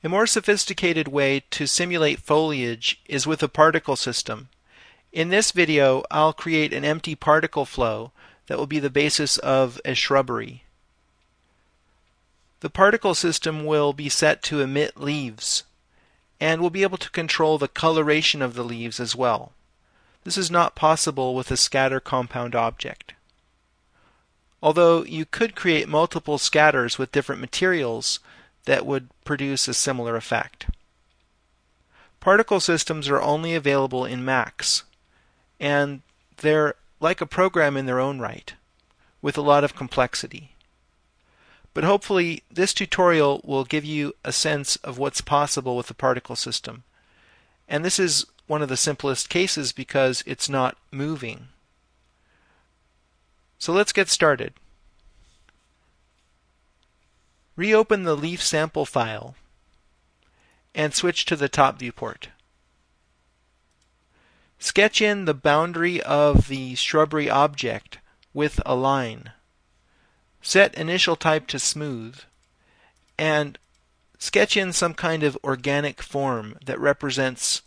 A more sophisticated way to simulate foliage is with a particle system. In this video, I'll create an empty particle flow that will be the basis of a shrubbery. The particle system will be set to emit leaves, and we'll be able to control the coloration of the leaves as well. This is not possible with a scatter compound object. Although you could create multiple scatters with different materials that would produce a similar effect. Particle systems are only available in Max, and they're like a program in their own right, with a lot of complexity. But hopefully this tutorial will give you a sense of what's possible with the particle system. And this is one of the simplest cases because it's not moving. So let's get started. Reopen the leaf sample file and switch to the top viewport. Sketch in the boundary of the shrubbery object with a line. Set initial type to smooth and sketch in some kind of organic form that represents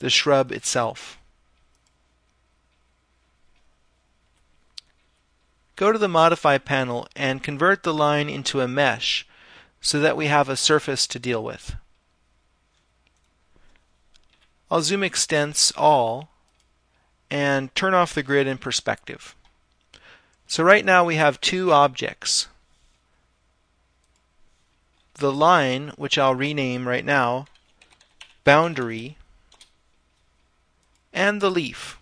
the shrub itself. Go to the Modify panel and convert the line into a mesh so that we have a surface to deal with. I'll zoom extents all and turn off the grid in perspective. So right now we have two objects. The line, which I'll rename right now, boundary, and the leaf.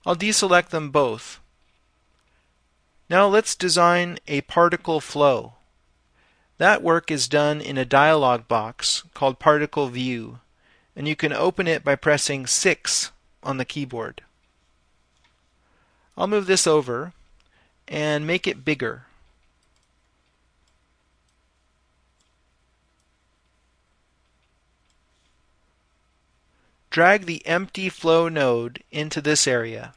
I'll deselect them both. Now let's design a particle flow. That work is done in a dialog box called Particle View, and you can open it by pressing 6 on the keyboard. I'll move this over and make it bigger. Drag the empty flow node into this area.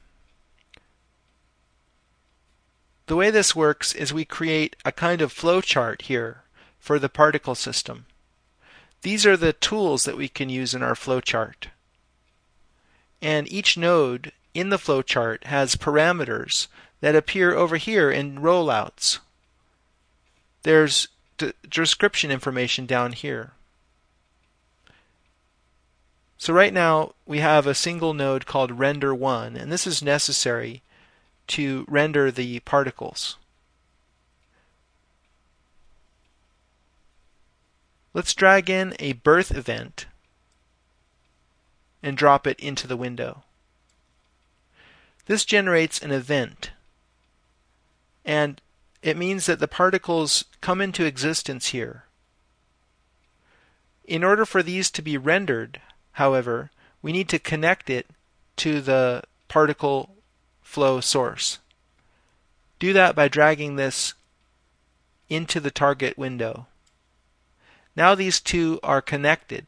The way this works is we create a kind of flow chart here for the particle system. These are the tools that we can use in our flow chart. And each node in the flow chart has parameters that appear over here in rollouts. There's description information down here. So right now we have a single node called render1, and this is necessary to render the particles. Let's drag in a birth event and drop it into the window. This generates an event, and it means that the particles come into existence here. In order for these to be rendered, however, we need to connect it to the particle flow source. Do that by dragging this into the target window. Now these two are connected.